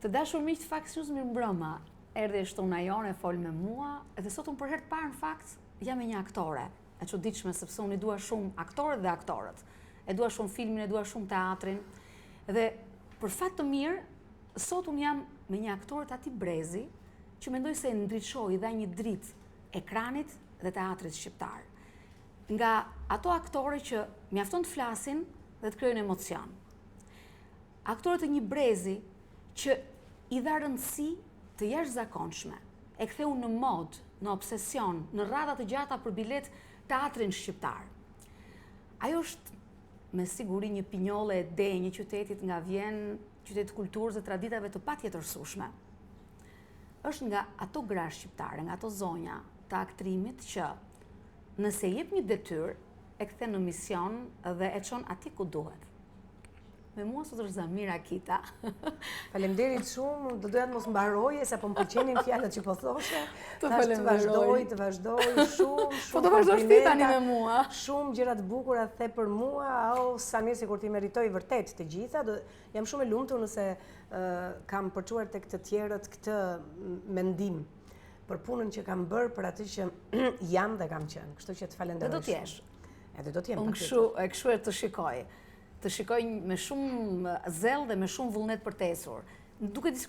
Të dashur miq të Fakt News, mirëmbrëma. Erdhi shtuna jone, fol me mua, dhe sot unë për herë të parë në fakt jam me një aktore. E çuditshme sepse unë i dua shumë aktorët dhe aktorët. E dua shumë filmin, e dua shumë teatrin. Dhe për fat të mirë, sot unë jam me një aktore Tati Brezi, që mendoj se ndriçoi dha një dritë ekranit dhe teatrit shqiptar. Nga ato aktore që mjafton të flasin dhe të krijojnë emocion. Aktorët e një Brezi që i dha rëndësi të jashtëzakonshme, e ktheu në mod, në obsesion, në radha të gjata për bilet teatrin shqiptar. Ajo është me siguri një pinjolle e denjë qytetit nga vjen, qytet kulturës dhe traditave të patjetërsueshme. Është nga ato gra shqiptare, nga ato zonja të aktrimit që nëse jep një detyrë, e kthen në mision dhe e çon atje ku duhet. Me mua sot është Zamira Kita. Faleminderit shumë, do doja të mos mbaroje, se po më pëlqenin fjalët që po thoshe. Të vazhdoj shumë. Po do vazhdosh ti tani me mua. Shumë gjëra të bukura the për mua, sa mirë sikur ti meritoj vërtet të gjitha. Jam shumë e lumtur nëse kam përçuar tek të tjerët këtë mendim për punën që kam bërë, për atë që jam dhe kam qenë. Kështu që të falenderoj. Dhe do t'jesh. Edhe do t'jem. Unë kështu e të shikoj. Të shikoj me shumë zell dhe me shumë vullnet për tesur. Duket se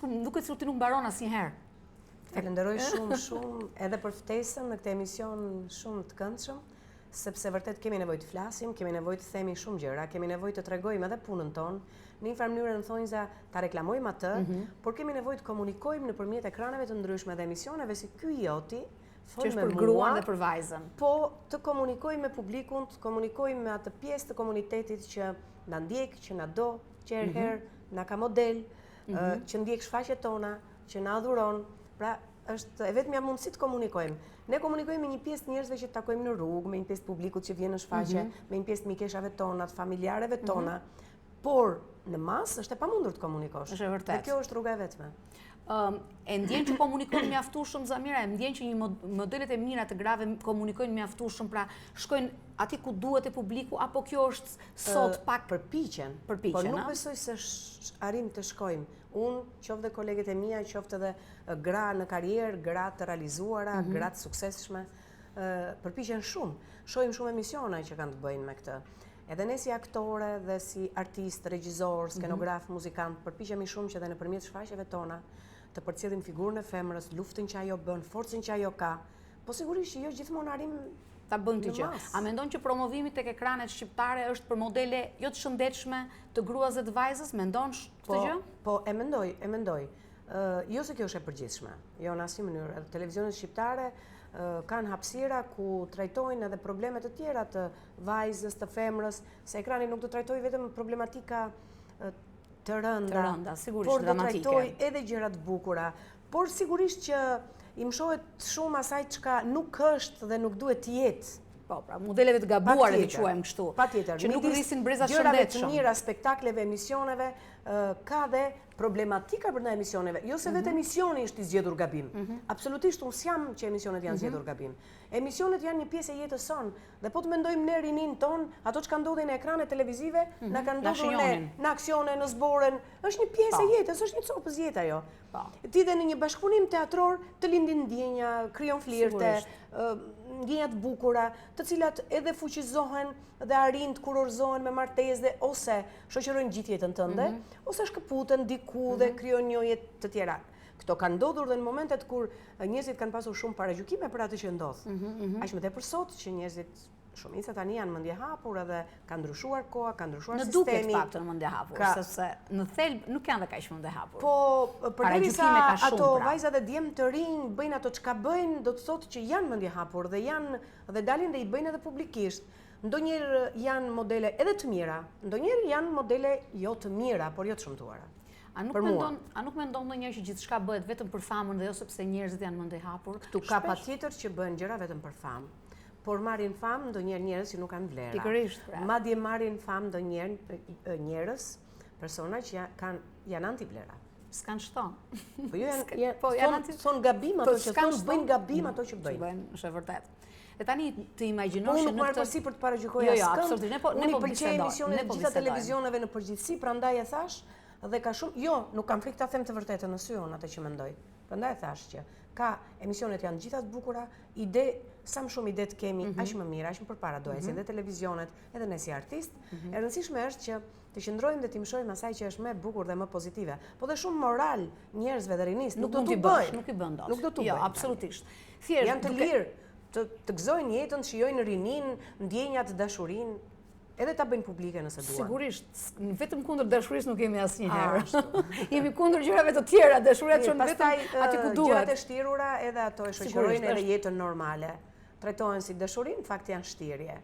ti nuk mbaron asnjëherë. Falenderoj shumë edhe për ftesën në këtë emision shumë të këndshëm, sepse vërtet kemi nevojë të flasim, kemi nevojë të themi shumë gjëra, kemi nevojë të tregojmë edhe punën tonë, në një farë mënyrë në thonjza ta reklamojmë atë, por kemi nevojë të komunikojmë nëpërmjet ekraneve të ndryshme dhe emisioneve si ky i joti, që është për gruan dhe për vajzën. Po të komunikojmë me publikun, të komunikojmë me atë pjesë të komunitetit që na ndjek, që na do, që herë na ka model, që ndjek shfaqjet tona, që na adhuron. Pra, është e vetmja mundësi të komunikojmë. Ne komunikojmë me një pjesë të njerëzve që takojmë në rrugë, me një pjesë të publikut që vjen në shfaqje, me një pjesë të mikeshave tona, të familjarëve tona, por në masë është e pamundur të komunikosh. Është e vërtetë. Dhe kjo është rruga e vetme. E ndjen që komunikojnë mjaftueshëm, Zamira, e ndjen që një modelet e mira të grave komunikojnë mjaftueshëm, pra shkojnë aty ku duhet e publiku, apo kjo është sot pak përpiqen, por nuk besoj se arrim të shkojmë. Unë, qoftë dhe kolegët e mia, qoftë edhe gra në karrierë, gra të realizuara, gra të suksesshme, përpiqen shumë. Shohim shumë emisiona që kanë të bëjnë me këtë. Edhe ne si aktore dhe si artist, regjisor, skenograf, muzikant, përpiqemi shumë që edhe nëpërmjet shfaqjeve tona të përcjellim figurën e femrës, luftën që ajo bën, forcën që ajo ka. Po sigurisht që jo gjithmonë arrim ta bën këtë gjë. A mendon që promovimi tek ekranet shqiptare është për modele jo të shëndetshme të gruas dhe të vajzës? Mendon këtë gjë? Po, e mendoj. Jo se kjo është e përgjithshme. Jo në asnjë mënyrë. Televizionet shqiptare kanë hapësira ku trajtojnë edhe probleme të tjera të vajzës, të femrës, se ekrani nuk do trajtojë vetëm problematika të rënda, sigurisht dramatike. Por do trajtojë edhe gjëra të bukura. Por sigurisht që i mshohet shumë asaj çka nuk është dhe nuk duhet të jetë. Po, pra modeleve të gabuara le të quajmë kështu. Patjetër. Që nuk rrisin breza të shëndetshme. shëndetshëm. Gjërave të mira, spektakleve, emisioneve, ka dhe problematika brenda emisioneve. Jo se vetë emisioni është i zgjedhur gabim. Absolutisht unë s'jam që emisionet janë zgjedhur gabim. Emisionet janë një pjesë e jetës sonë dhe po të mendojmë ne rinin ton, ato që ndodhin në ekranet televizive, na kanë ndodhur në aksione, në zboren, është një pjesë e jetës, është një copë jetë ajo. Ti dhe në një bashkëpunim teatror të lindin ndjenja, krijon flirte, ndjenja të bukura, të cilat edhe fuqizohen dhe arrin të kurorzohen me martesë ose shoqërojnë gjithë jetën tënde, ose shkëputen diku dhe krijojnë njohje të tjera. Këto kanë ndodhur dhe në momentet kur njerëzit kanë pasur shumë paragjykime për atë që ndodh. Aq më tepër sot që njerëzit shumica tani janë mendje hapur edhe ka ndryshuar koha, ka ndryshuar sistemi. Në duket paktën mendje hapur, sepse në thelb nuk janë dhe kaq mendje hapur. Po, përderisa ato vajzat e djemë të rinj bëjnë ato çka bëjnë, do të thotë që janë mendje hapur dhe dalin dhe i bëjnë edhe publikisht. Ndonjëherë janë modele edhe të mira, ndonjëherë janë modele jo të mira, por jo të shëmtuara. A nuk mendon ndonjëherë që gjithçka bëhet vetëm për famën dhe jo sepse njerëzit janë mendje hapur? Ktu ka patjetër që bëhen gjëra vetëm për famë. Por marrin famë ndonjëherë njerëz që nuk kanë vlera. Pikërisht. Madje marrin famë ndonjëherë njerëz, persona që janë anti-vlera. S'kan shton. Po janë thon gabim ato që thon, bëjnë gabim ato që bëjnë. Është e vërtetë. E tani të imagjinosh që nuk marr përsi për të paragjykuar askënd. Jo, absolutisht. Unë pëlqej emisionet të gjitha televizioneve në përgjithësi, prandaj e thash, Dhe ka shumë, jo, nuk kam frikë ta them të vërtetën në sy unë atë që mendoj. Prandaj thash që ka emisionet janë gjitha të bukura, sa më shumë ide të kemi, aq më mirë, aq më përpara doja, si edhe televizionet, edhe ne si artist. E rëndësishme është që të qëndrojmë dhe të mësojmë asaj që është më e bukur dhe më pozitive. Po dhe shumë moral njerëzve dhe rinis nuk do t'u bëjnë. Nuk i bën dot. Nuk do t'u bëjnë. Jo, absolutisht. Janë të lirë të gëzojnë jetën, shijojnë rinin, ndjenjat, dashurinë, edhe ta bëjnë publike nëse duan. Sigurisht, vetëm kundër dashurisë nuk jemi asnjëherë. Jemi kundër gjërave të tjera, dashuria çon vetëm aty ku duhet. Gjërat e shtirura edhe ato e shoqërojnë edhe jetën normale. Trajtohen si dashuri, në fakt janë shtirje.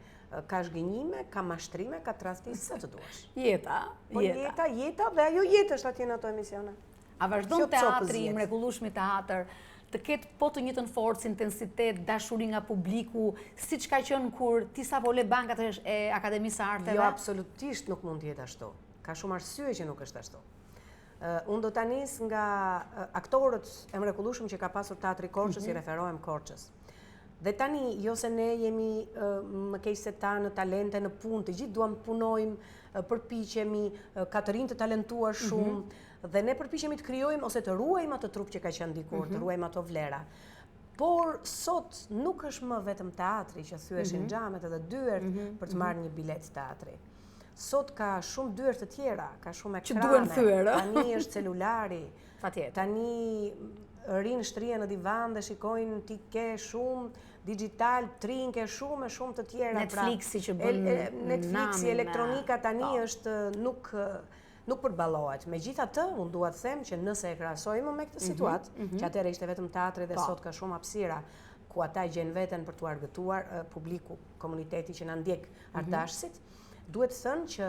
Ka zhgënjime, ka mashtrime, ka tradhti sa të duash. Jeta. Jeta dhe ajo jetë është atje në ato emisione. A vazhdon teatri, mrekullueshmi teatr, të ketë po të njëjtën forcë, intensitet, dashuri nga publiku, siç ka qenë kur ti sapo le bankat e Akademisë së Arteve? Jo, absolutisht nuk mund të jetë ashtu. Ka shumë arsye që nuk është ashtu. Unë do ta nis nga aktorët e mrekullueshëm që ka pasur teatri Korçës, i referohem Korçës. Dhe tani, jo se ne jemi më keq se ta në talente, në punë, të gjithë duam punojmë, përpiqemi, ka të rinj të talentuar shumë, dhe ne përpiqemi të krijojmë ose të ruajmë atë trup që ka qenë dikur, të ruajmë ato vlera. Por sot nuk është më vetëm teatri që thyeshin xhamet edhe dyert për të marrë një bilet teatri. Sot ka shumë dyert të tjera, ka shumë ekrane. Që duhen thyer, tani është celulari. Patjetër. Tani rinë shtrien në divan dhe shikojnë ti ke shumë digital, trinke shumë të tjera. Netflixi që bën Netflixi, elektronika tani është nuk përballohet. Megjithatë, unë dua të them që nëse e krahasojmë me këtë situatë, që atëherë ishte vetëm teatri dhe sot ka shumë hapësira ku ata gjen veten për t'u argëtuar publiku, komuniteti që na ndjek artashësit, duhet të thënë që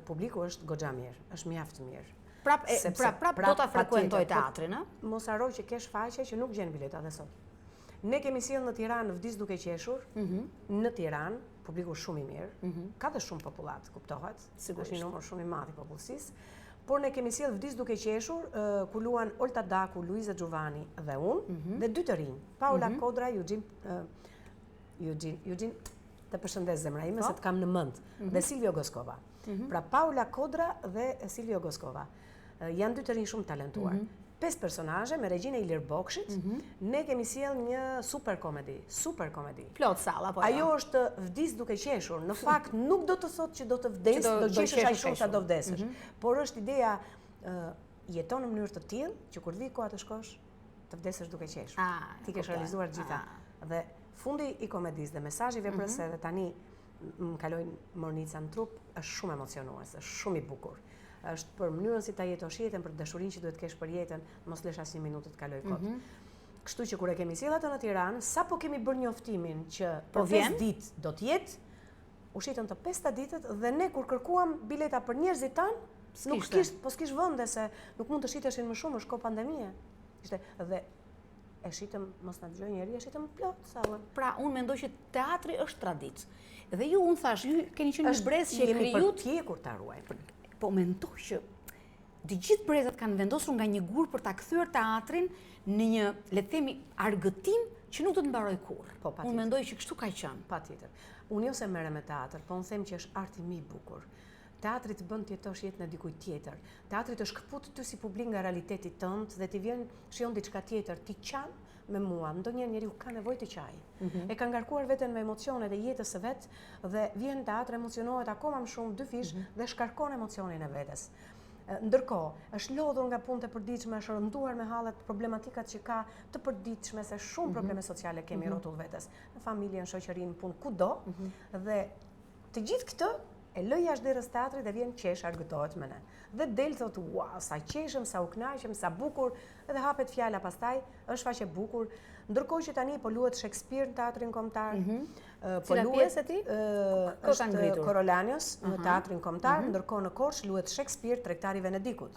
publiku është goxha mirë, është mjaft mirë. Prap do ta frekuentoj teatrin, ë? Mos harroj që ke shfaqje që nuk gjen bileta dhe sot. Ne kemi sjellë në Tiranë Vdic duke qeshur, në Tiranë, publiku shumë i mirë, ka dhe shumë popullat, kuptohet, është një numër shumë i madh i popullsisë, por ne kemi sjellë Vdic duke qeshur, ku luan Olta Daku, Luiza Giovanni dhe unë, dhe dy të rinj, Paula Kodra, Eugene, të përshëndes zemra ime se të kam në mend, dhe Silvio Goskova. Pra Paula Kodra dhe Silvio Goskova. Janë dy të rinj shumë talentuar. 5 personazhe me regjinë Ilir Bokshit, ne kemi sjell një super komedi. Plot salla, po. Ajo është Vdic duke qeshur. Në fakt nuk do të thotë që do të vdes, do qeshësh aq shumë sa do vdesësh. Por është ideja jeton në mënyrë të tillë që kur vi koha të shkosh, të vdesësh duke qeshur. Ti ke realizuar gjitha. Dhe fundi i komedisë dhe mesazhi veprës edhe tani më kalojnë mornica në trup, është shumë emocionues, është shumë i bukur. Është për mënyrën si ta jetosh jetën, për dashurinë që duhet kesh për jetën, mos lesh asnjë minutë të kaloj kot. Kështu që kur e kemi sjell atë në Tiranë, sapo kemi bërë njoftimin që për 5 ditë do të jetë, u shitën të 5 ditët dhe ne kur kërkuam bileta për njerëzit tan, nuk s'kish vende se nuk mund të shiteshin më shumë, është kohë pandemie. Ishte dhe e shitëm, mos na dëgjoj njeri, e shitëm plot sallën. Pra, unë mendoj që teatri është tradicë. Dhe ju, unë thash, ju keni qenë një brez që krijut tjekur ta ruajmë. Po mendoj që të gjithë brezat kanë vendosur nga një gur për ta kthyer teatrin në një, le të themi, argëtim që nuk do të mbaroj kurrë. Unë mendoj që kështu ka qenë. Patjetër. Unë jo se merrem me teatr, po unë them që është arti më i bukur. Teatri të bën të jetosh jetën e dikujt tjetër. Teatri të shkëput ty si publik nga realiteti tënd dhe ti vjen shijon diçka tjetër, ti qan me mua. Ndonjëherë njeriu ka nevojë të qaj. E ka ngarkuar veten me emocionet e jetës së vet dhe vjen në teatr, emocionohet akoma më shumë, dy fish dhe shkarkon emocionin e vetes. Ndërkohë, është lodhur nga punët e përditshme, është rënduar me hallet problematikat që ka të përditshme, se shumë probleme sociale kemi rrotull vetes, në familje, në shoqëri, në punë, kudo, dhe të gjithë këtë e lë jashtë derës teatrit dhe vjen qesh, argëtohet me ne. Dhe del thotë, "Ua, sa qeshëm, sa u kënaqem, sa bukur", edhe hapet fjala pastaj, është faqe bukur. Ndërkohë që tani po luhet Shakespeare në teatrin kombëtar. Po luhet ti? Është Korolanios në teatrin kombëtar, ndërkohë në Korçë luhet Shakespeare, Tregtari i Venedikut.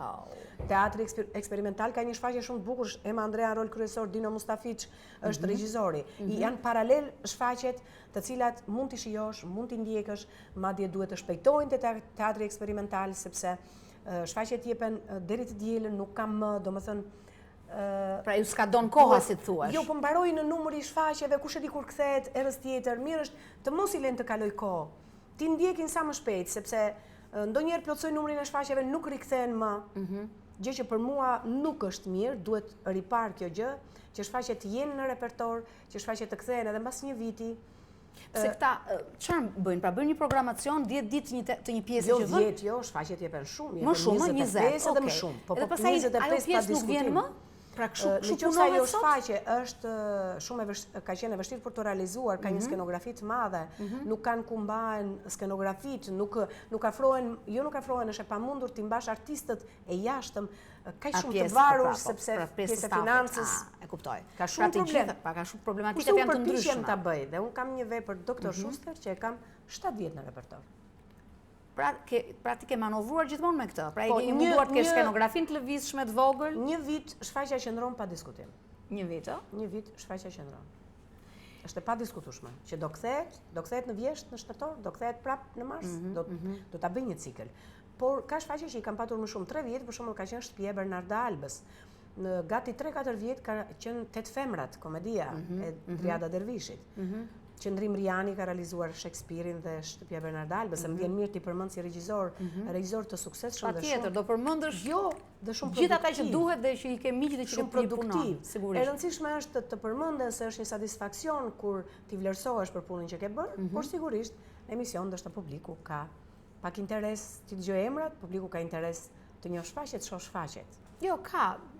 Teatri eksperimental ka një shfaqje shumë të bukur, Ema Andrea rol kryesor, Dino Mustafiç është regjizori. Janë paralel shfaqjet të cilat mund t'i shijosh, mund t'i ndjekësh, madje duhet të shpejtojnë te teatri eksperimental sepse shfaqjet jepen deri të dielën, nuk kam më, domethënë pra ju s'ka don koha si thuash. Jo, po mbaroi në numër i shfaqjeve, kush e di kur kthehet erës tjetër. Mirë është të mos i lënë të kaloj kohë. Ti ndjekin sa më shpejt sepse ndonjëherë plotësoj numrin e shfaqjeve, nuk rikthehen më. Gjë që për mua nuk është mirë, duhet ripar kjo gjë, që shfaqjet të jenë në repertor, që shfaqjet të kthehen edhe mbas një viti. Se këta, çfarë bëjnë? Pra bëjnë një programacion 10 ditë të një pjesë Jo që vën? 10, jo, shfaqjet jepen shumë, Më shumë, 25 edhe më shumë. Po edhe pastaj 25 ajo pa pjesë nuk vjen diskutim. më? Pra kështu Nëse ajo punohet sot? shfaqje është shumë ka qenë e vështirë për të realizuar, ka një skenografi të madhe, nuk kanë ku mbahen skenografit, nuk afrohen, nuk afrohen, është e pamundur të mbash artistët e jashtëm kaq shumë të varur sepse pjesa e financës e kuptoj. Ka shumë problem. Ka shumë problematikat janë të ndryshme. Ta bëj dhe un kam një vepër Dr. Schuster që e kam 7 vjet në repertor. Pra ti ke manovruar gjithmonë me këtë. Pra i munduar të kesh skenografin të lëvizshme të vogël. Një vit shfaqja qëndron pa diskutim. Një vit, ë? Një vit shfaqja qëndron. Është e padiskutueshme që do kthehet në vjesht në shtator, do kthehet prap në mars, do ta bëj një cikël. Por ka shfaqje që i kam patur më shumë 3 vjet, për shembull ka qenë Shtëpia e Bernarda Albës. Në gati 3-4 vjet ka qenë 8 femrat, komedia e Driada Dervishit. Qëndrim Riani ka realizuar Shakespeare-in dhe Shtëpia Bernarda Albës, më vjen mirë ti përmend si regjisor të suksesshëm dhe shumë. Patjetër, do përmendësh dhe shumë produktiv. Gjithë ata që duhet dhe që i ke miq dhe që shumë ke produktiv, sigurisht. E rëndësishme është të përmenden se është një satisfaksion kur ti vlerësohesh për punën që ke bërë, por sigurisht në emision ndoshta publiku ka pak interes të dëgjojë emrat, publiku ka interes të njohë shfaqjet, shoh shfaqjet. Jo,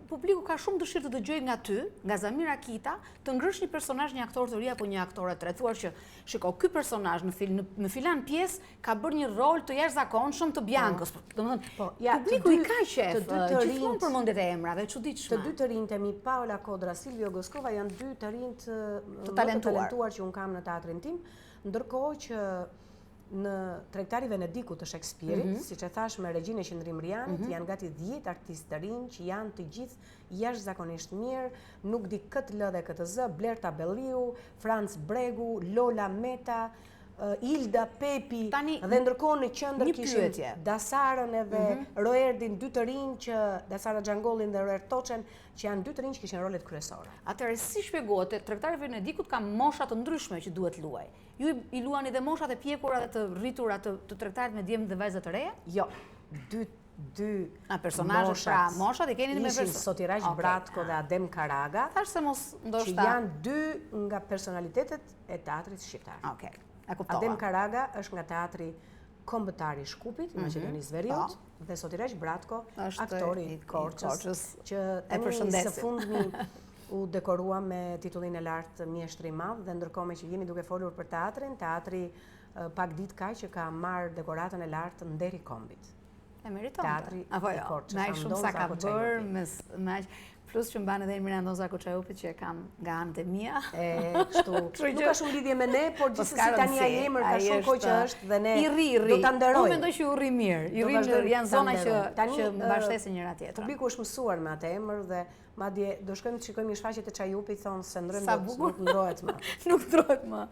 publiku ka shumë dëshirë të dëgjojë nga ty, nga Zamira Kita, të ngrësh një personazh, një aktor të ri apo një aktore të re, thuar që shiko, ky personazh në filan pjesë ka bërë një rol të jashtëzakonshëm të Biancës. Domethënë, publiku i ka qef, gjithmonë përmendet e emrave të çuditshme. Të dy të rinjtemi, Paola Kodra, Silvio Goskova, janë 2 të rinj të talentuar që un kam në teatrin tim, ndërkohë që në Tregtari Venediku të Shakespeare-it, siç e thash me Regjinë Qendrim Rianit, janë gati 10 artistë të rinj që janë të gjithë jashtëzakonisht mirë, nuk di këtë lë dhe këtë zë, Blerta Belliu, Franc Bregu, Lola Meta, Ilda Pepi, dhe ndërkohë në qendër kishim Dasarën edhe Roerdin, 2 të rinj që Dasara Xhangollin dhe Roerd Toçen, që janë 2 të rinj që kishin rolet kryesore. Atëherë si shpjegohet, Tregtari Venedikut ka mosha të ndryshme që duhet luaj. Ju i luani dhe moshat e pjekura dhe të rritura të tregtarit me djemë dhe vajzat të reja? Jo, dy personazhet, pra moshat i keni me ishin Sotiraj Bratko dhe Adem Karaga, thash se mos ndoshta që janë 2 nga personalitetet e teatrit shqiptar. Okej, e kuptova. Adem Karaga është nga teatri kombëtar i Shkupit, i Maqedonisë Veriut, dhe Sotiraj Bratko, aktori i Korçës, që tani së fundmi u dekorua me titullin e lartë Mjeshtri i Madh, dhe ndërkohë me që jemi duke folur për teatrin, teatri pak ditë ka që ka marrë dekoratën e lartë Nderi Kombit. E meriton. Teatri i Korçës. Me shumë sa ka bërë, plus që mban edhe Miranda Zakoçajupit që e kam nga anët e mia. Nuk ka shumë lidhje me ne, por gjithsesi tani ai emër ka shumë kohë që është dhe ne do ta nderojmë. Unë mendoj që u rri mirë. I rri janë zona që mbështesin njëra tjetrën. Publiku është mësuar me atë emër dhe madje do shkojmë të shikojmë një shfaqje të Çajupit, thonë se ndrojmë nuk ndrohet më. Nuk ndrohet më.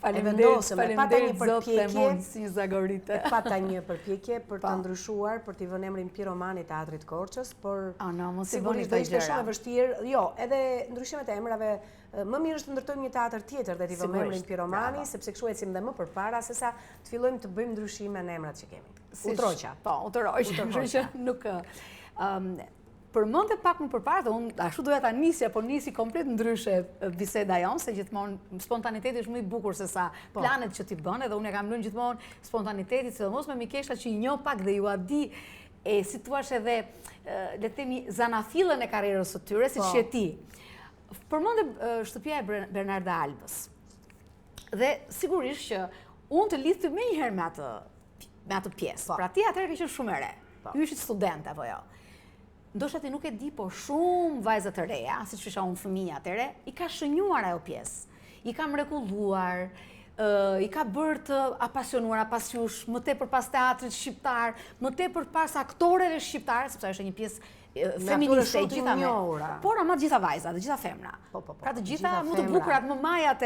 Faleminderit zot të mundësi Zagorite. Pata një përpjekje për të ndryshuar, për t'i vënë emrin Piromani Teatrit Korçës, por sigurisht do ishte shumë e vështirë. Jo, edhe ndryshimet e emrave, më mirë është të ndërtojmë një teatr tjetër dhe t'i vëmë emrin Piromani, sepse kështu ecim dhe më përpara sesa të fillojmë të bëjmë ndryshime në emrat që kemi. Utroqa. Po, utroqa. Kështu që nuk përmendte pak më përpara, dhe unë ashtu doja ta nisja, por nisi komplet ndryshe biseda jonë, se gjithmonë spontaniteti është më i bukur se sa planet që ti bën, edhe unë e kam lënë gjithmonë spontanitetit, sidomos me mikeshta që i njoh pak dhe ju a di, si thua edhe, le të themi, zanafillën e karrierës së tyre, siç je ti. Përmendte Shtëpia e Bernarda Albës. Dhe sigurisht që unë të lidh menjëherë me atë pjesë. Pra ti atëherë ke qenë shumë e re. Ju ishit student apo jo? Ndoshta ti nuk e di, po shumë vajza të reja, siç isha unë fëmijë atëre, i ka shënjuar ajo pjesë. I ka mrekulluar, i ka bërë të apasionuar, apasjush, më tepër pas teatrit shqiptar, më tepër pas aktoreve shqiptare, sepse është një pjesë feministe e gjitha me. Por ama të gjitha vajzat, të gjitha femra. Pra të gjitha më të bukurat, më majat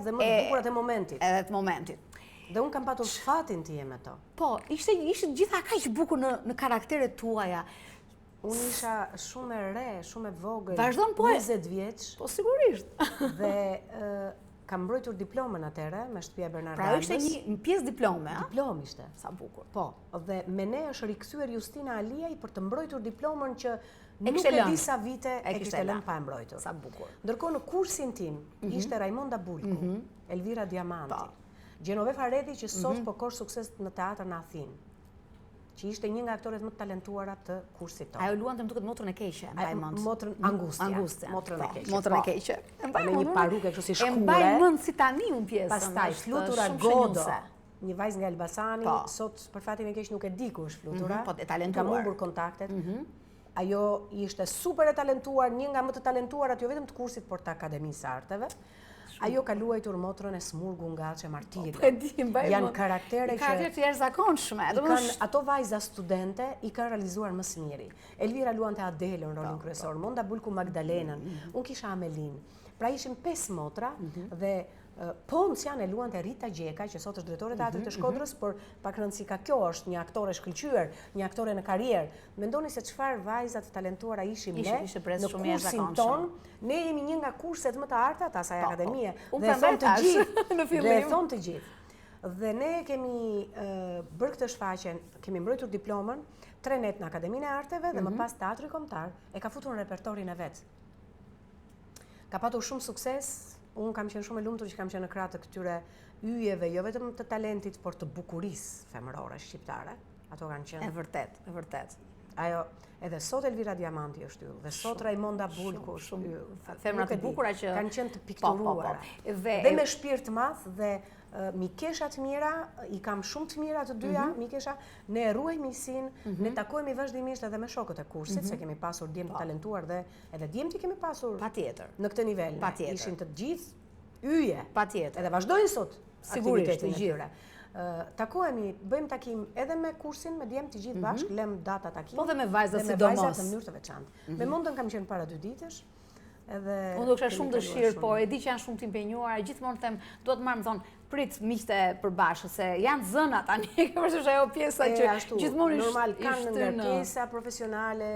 dhe më të bukurat e momentit. Edhe të momentit. Dhe unë kam patur shfatin të jem me to. Po, ishte gjitha kaq bukur në karakteret tuaja. Unë isha shumë e re, shumë e vogël, 20 vjeç. Po, sigurisht. Dhe kam mbrojtur diplomën atëherë me shtëpia e Bernarda Pra Albës. ishte një pjesë diplome, a? Diplom ishte. Sa bukur. Po, dhe me ne është rikthyer Justina Aliaj për të mbrojtur diplomën që nuk kishte e lënë. di sa vite e kishte lënë pa e mbrojtur. Sa bukur. Ndërkohë në kursin tim ishte Raimonda Bulku, Elvira Diamanti, Gjenoveva Redhi që sot po kosh sukses në teatr në Athinë, që ishte një nga aktoret më të talentuara të kursit tonë. Ajo luante më duket motrën e keqe, mbaj mend. Motrën Angustja. Motrën e keqe. Motrën e keqe. Me një paruke kështu si shkure. E mbaj mend si tani unë pjesën. Pastaj Flutura Godo, një vajzë nga Elbasani, sot për fatin e keq nuk e di ku është Flutura. Po, e talentuar. Kam humbur kontaktet. Ajo ishte super e talentuar, një nga më të talentuarat jo vetëm të kursit, por të Akademisë së Arteve. Ajo ka luajtur motrën e Smurgu Ngaçe Martiri. Janë karaktere që jashtëzakonshme. Ato vajza studente i kanë realizuar më së miri. Elvira luante Adelën rolin kryesor, Monda Bulku Magdalenën, unë kisha Amelin. Pra ishim 5 motra dhe Poncian e luante Rita Gjeka, që sot është drejtore e Teatrit të Shkodrës, por pak rëndësi ka kjo, është një aktore shkëlqyer, një aktore në karrierë. Mendoni se çfarë vajza të talentuara ishim ne në kursin ton. Ne jemi një nga kurset më të arta të asaj akademie. Dhe thonë të gjithë. Dhe ne kemi bërë këtë shfaqjen, kemi mbrojtur diplomën, 3 net në Akademinë e Arteve dhe më pas Teatri Kombëtar e ka futur në repertorin e vet. Ka patur shumë sukses. Unë kam qenë shumë e lumtur që kam qenë në krah të këtyre yjeve, jo vetëm të talentit, por të bukurisë femërore shqiptare. Ato kanë qenë. E vërtet, e vërtet. Ajo, edhe sot Elvira Diamanti është yll, dhe sot Raimonda Bulku është yll. Femra të bukura që kanë qenë të pikturuara. Dhe me shpirt të madh dhe mikesha të mira, i kam shumë të mira të dyja, mikesha, ne ruajmë miqësinë, ne takohemi vazhdimisht edhe me shokët e kursit, se kemi pasur djem të talentuar dhe edhe djemtë kemi pasur patjetër në këtë nivel. Ishin të gjithë yje. Patjetër. Edhe vazhdojnë sot sigurisht të tyre. Takohemi, bëjmë takim edhe me kursin, me djemë të gjithë bashkë, lëm data takimi. Po dhe me vajzat sidomos. Dhe me vajzat në mënyrë të veçantë. Me Mondën kam qenë para 2 ditësh. Unë do kisha shumë dëshirë, po e di që janë shumë të impenjuar, gjithmonë them, duhet marrë më thonë, prit miqte përbashkët, se janë zëna tani, është ajo pjesa që gjithmonë normal kanë nga pjesa profesionale,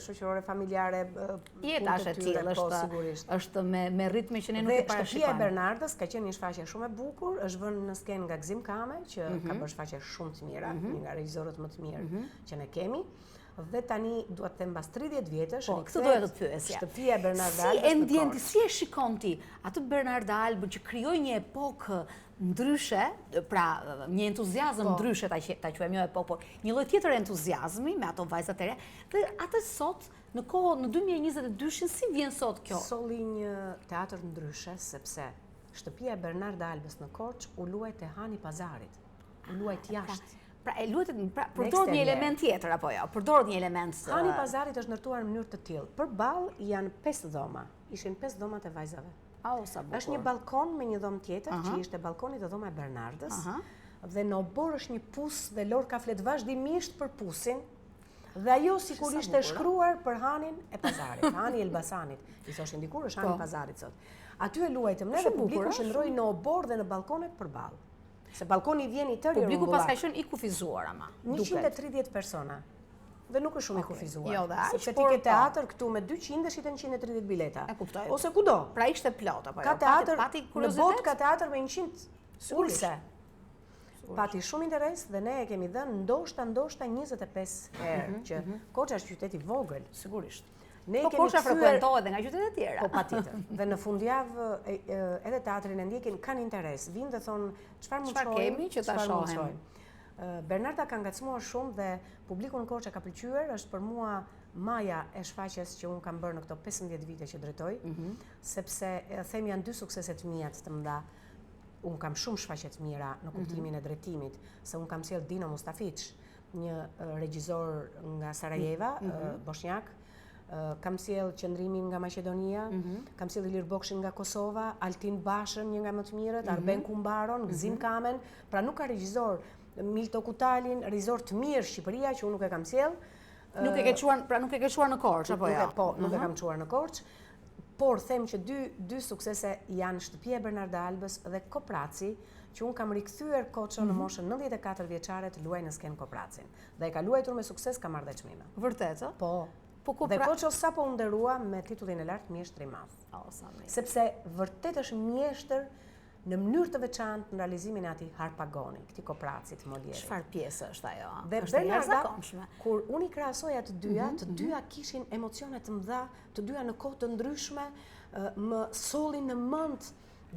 shoqërore, familjare, jeta është e tillë, është me ritme që ne nuk e parashikojmë. Shtëpia e Bernardës ka qenë një shfaqje shumë e bukur, është vënë në skenë nga Gzim Kame, që ka bërë shfaqje shumë të mira, një nga regjizorët më të mirë që ne kemi. Dhe tani duhet të them mbas 30 vjetësh, këtë doja të pyesja. Shtëpia e Bernarda Albës. Si e ndjen ti, si e shikon ti atë Bernarda Albën që krijoi një epokë ndryshe, pra një entuziazëm ndryshe ta quajmë jo epokë, por një lloj tjetër entuziazmi me ato vajzat e re. Dhe atë sot në kohë në 2022 si vjen sot kjo? Solli një teatr ndryshe sepse shtëpia e Bernarda Albës në Korçë u luajt te Hani Pazarit. U luajt jashtë. Pra e luetet, përdoret një element tjetër apo jo? Përdoret një element. Hani Pazarit është ndërtuar në mënyrë të tillë. Përballë janë 5 dhoma. Ishin 5 dhomat e vajzave. Është një balkon me një dhomë tjetër, që ishte balkoni të dhoma e Bernardës. Dhe në obor është një pus dhe Lor ka flet vazhdimisht për pusin. Dhe ajo sikur ishte shkruar për Hanin e Pazarit, Hani Elbasanit. I thoshin dikur është Hani Pazarit sot. Aty e luajtëm ne dhe publiku shndroi në obor dhe në balkonet përballë. Se balkoni vjen i tërë i rrumbullak. Publiku pas ka qenë i kufizuar ama. 130 persona. Dhe nuk është shumë i kufizuar. Jo, dhe sepse ti ke teatr këtu me 200 shiten 130 bileta. E kuptoj. Ose kudo. Pra ishte plot apo jo? Ka teatr, në botë ka teatr me 100 ulse. Pati shumë interes dhe ne e kemi dhënë ndoshta 25 herë që Korça është qytet i vogël. Sigurisht. Po Korça frekuentohet edhe nga qytetet e tjera. Po patjetër. Dhe në fundjavë edhe teatrin e ndjekin kanë interes. Vinë dhe thonë çfarë mund çfarë kemi që ta shohim. Bernarda ka ngacmuar shumë dhe publiku në Korçë ka pëlqyer, është për mua maja e shfaqjes që unë kam bërë në këto 15 vite që drejtoj, sepse them janë 2 suksese të mia të mëdha. Unë kam shumë shfaqje të mira në kuptimin e drejtimit, se unë kam sjell Dino Mustafiç, një regjizor nga Sarajeva, bosnjak. Kam sjell Qëndrimin nga Maqedonia, kam sjell Ilir Bokshin nga Kosova, Altin Bashën, një nga më të mirët, Arben Kumbaron, Gzim Kamen, pra nuk ka regjizor, Milto Kutalin, regjizor të mirë Shqipëria që unë nuk e kam sjell. Nuk e ke çuar në Korçë apo jo? Po, nuk e kam çuar në Korçë. Por them që dy suksese janë Shtëpia e Bernarda Albës dhe Kopraci, që unë kam rikthyer Korçën në moshën 94 vjeçare të luaj në skenë Kopracin. Dhe e ka luajtur me sukses, ka marrë dhe çmime. Vërtet, ë? Po. Dhe Korçë sapo u nderua me titullin e lartë mjeshtër i madh. Sepse vërtet është mjeshtër në mënyrë të veçantë në realizimin e atij Harpagoni, këtij Kopracit Molieri. Çfarë pjesë është ajo? Dhe Është e Bernarda, jashtëzakonshme. kur unë i krahasoja të dyja, të dyja kishin emocione të mëdha, të dyja në kohë të ndryshme, më sollin në mend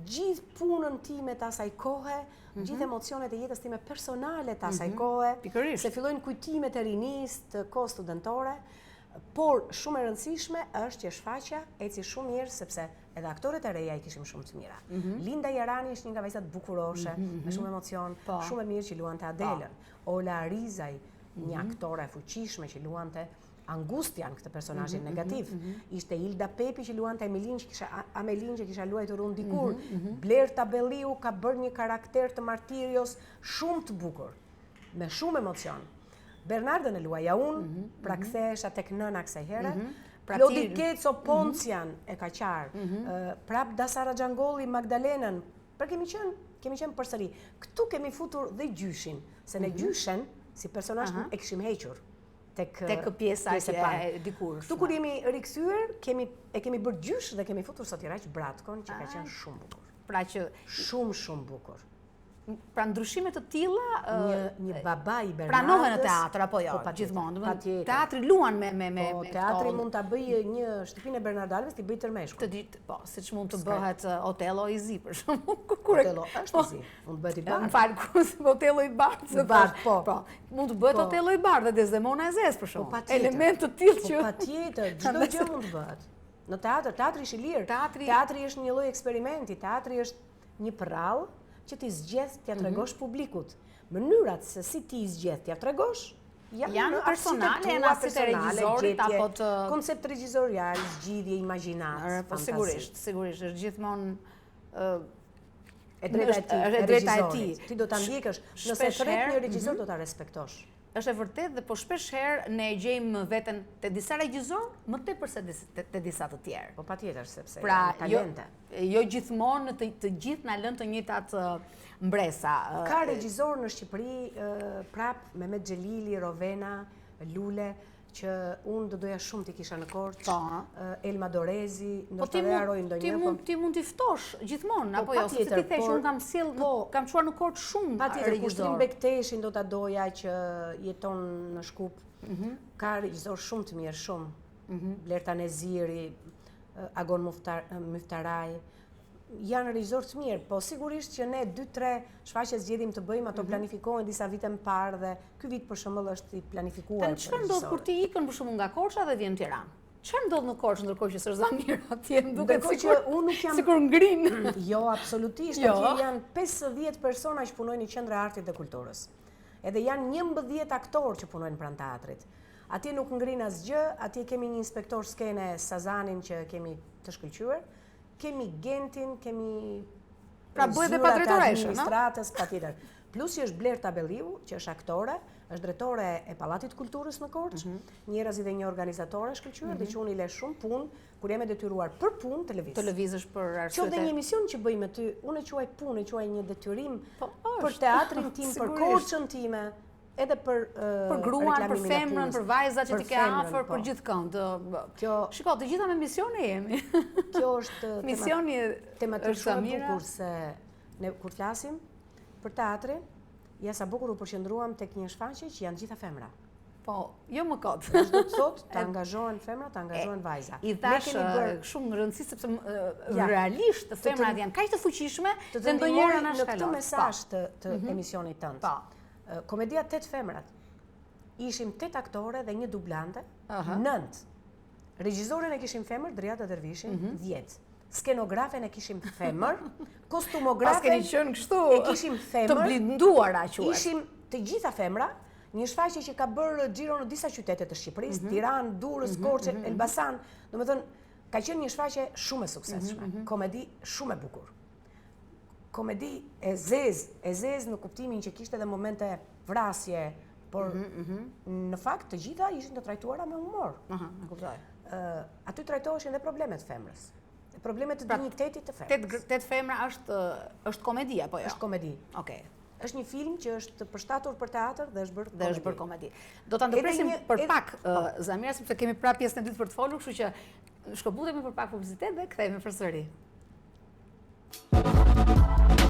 gjithë punën time të asaj kohe, gjithë emocionet e jetës time personale të asaj kohe, Pikërisht. se fillojnë kujtimet e rinisë, të kohës studentore, por shumë e rëndësishme është që shfaqja eci shumë mirë sepse edhe aktorët e reja i kishim shumë të mira. Linda Jarani është një nga vajzat bukuroshe, me shumë emocion, shumë e mirë që luante Adelën. Ola Arizaj, një aktore fuqishme që luante Angustian, këtë personazhin negativ. Ishte Ilda Pepi që luante Amelin që kisha luajtur unë dikur. Blerta Belliu ka bërë një karakter të martirios shumë të bukur, me shumë emocion. Bernardën e luaja unë, pra kthehesha tek nëna kësaj here. Klodi Keco Poncian e ka qarë, prap Dasara Xhangolli Magdalenën, për kemi qenë përsëri. Këtu kemi futur dhe gjyshin, se në gjyshen, si personazh e kishim hequr. Tek pjesa e dikur. Këtu kur jemi rikthyer, e kemi bërë gjysh dhe kemi futur Sotiraq Bratkon, që ka qenë shumë bukur. Pra që shumë bukur. Pra ndryshime të tilla një baba i Bernardës pranohen në teatr apo jo, gjithmonë. Teatri luan me teatri mund ta bëjë një Shtëpinë e Bernardalës, ti bëj tërmeshkull. Të ditë, po, siç mund të bëhet Otello i Zi për shembull. Otello është i Zi, mund të bëhet i bardhë. Më fal, kur Otello i bardhë. Po. Mund të bëhet Otello i bardhë, Desdemona e Zezë për shembull. Element të tillë që patjetër, çdo gjë mund të bëhet. Në teatri është i lirë. Teatri është një lloj eksperimenti, teatri është një prrall që ti zgjedh t'ja tregosh publikut. Mënyrat se si ti zgjedh t'ja tregosh janë personale, janë asit e regjizorit apo të koncept regjizorial, zgjidhje, imagjinat. Po sigurisht, është gjithmonë e drejta e regjizorit. Ti do ta ndjekësh, nëse tret një regjizor do ta respektosh. Është e vërtetë dhe po shpesh herë ne e gjejmë veten te disa regjizor më tepër se te disa të tjerë. Po patjetër sepse janë talente. Jo gjithmonë të gjithë na lënë të njëjtat mbresa. Ka regjizor në Shqipëri prap Mehmet Xhelili, Rovena, Lule, që unë do doja shumë t'i kisha në Korç, Elma Dorezi, ndoshta dhe haroj ndonjë. Ti mund t'i ftosh gjithmonë, apo jo? Se ti the që unë kam çuar në Korç shumë regjizor. Patjetër, Kushtrim Bekteshin do ta doja që jeton në Shkup. Ka regjizor shumë të mirë, shumë. Blerta Neziri, Agon Muftaraj. Janë regjizor të mirë, po sigurisht që ne 2-3 shfaqje zgjedhim të bëjmë, ato planifikohen disa vite më parë dhe ky vit për shembull është i planifikuar. Çfarë ndodh kur ti ikën për shembull nga Korça dhe vjen në Tiranë? Çfarë ndodh në Korçë ndërkohë që s'është Zamir atje? Duket që unë nuk jam sikur ngrin. Jo, absolutisht, atje janë 50 persona që punojnë në Qendra e Artit dhe Kulturës. Edhe janë 11 aktorë që punojnë pranë teatrit. Atje nuk ngrin asgjë, atje kemi një inspektor skene Sazanin që kemi të shkëlqyer. Kemi Gentin, kemi pra bëhet dhe padrejtoreshë, administratës, patjetër. Plus që është Blerta Belliu, që është aktore, është drejtore e Pallatit Kulturës në Korçë, njerëz dhe një organizatore shkëlqyer, dhe që unë i le shumë punë, kur jam e detyruar për punë televiz. Televizësh për arsye. Qoftë një emision që bëj me ty, unë e quaj punë, e quaj një detyrim për teatrin tim, për Korçën time. Edhe për gruan, për femrën, për vajzat që ti ke afër, për gjithkënd. Shiko, të gjitha me misione jemi. Kjo është tematik shumë e bukur se ne kur flasim për teatrin, ja sa bukur u përqendruam tek një shfaqje që janë gjitha femra. Po, jo më kot. Çdo të thotë, të angazhohen femra, të angazhohen vajza. I thash shumë rëndësi sepse realisht femrat janë kaq të fuqishme se ndonjëherë na shkalon. Në këtë mesazh të emisionit tënd. Komedia 8 femrat. Ishim 8 aktore dhe 1 dublante, 9. Regjizoren e kishim femër, Driata Dervishin, 10. Skenografen e kishim femër, kostumografen e kishim femër. Të blinduara quhet. Ishim të gjitha femra, një shfaqje që ka bërë xhiro në disa qytete të Shqipërisë, Tiranë, Durrës, Korçë, Elbasan. Domethënë, ka qenë një shfaqje shumë e suksesshme, komedi shumë e bukur. Komedi e zezë në kuptimin që kishte edhe momente vrasje, por në fakt të gjitha ishin të trajtuara me humor. E kuptoj. Aty trajtoheshin edhe problemet femrës. Problemet të dinjitetit të femrës. 8 femra është komedi apo jo? Është komedi. Okej. Është një film që është përshtatur për teatr dhe është bërë komedi. Do ta ndërpresim për pak Zamira sepse kemi prapë pjesën e dytë për të folur, kështu që shkëputemi për pak publicitet dhe kthehemi përsëri.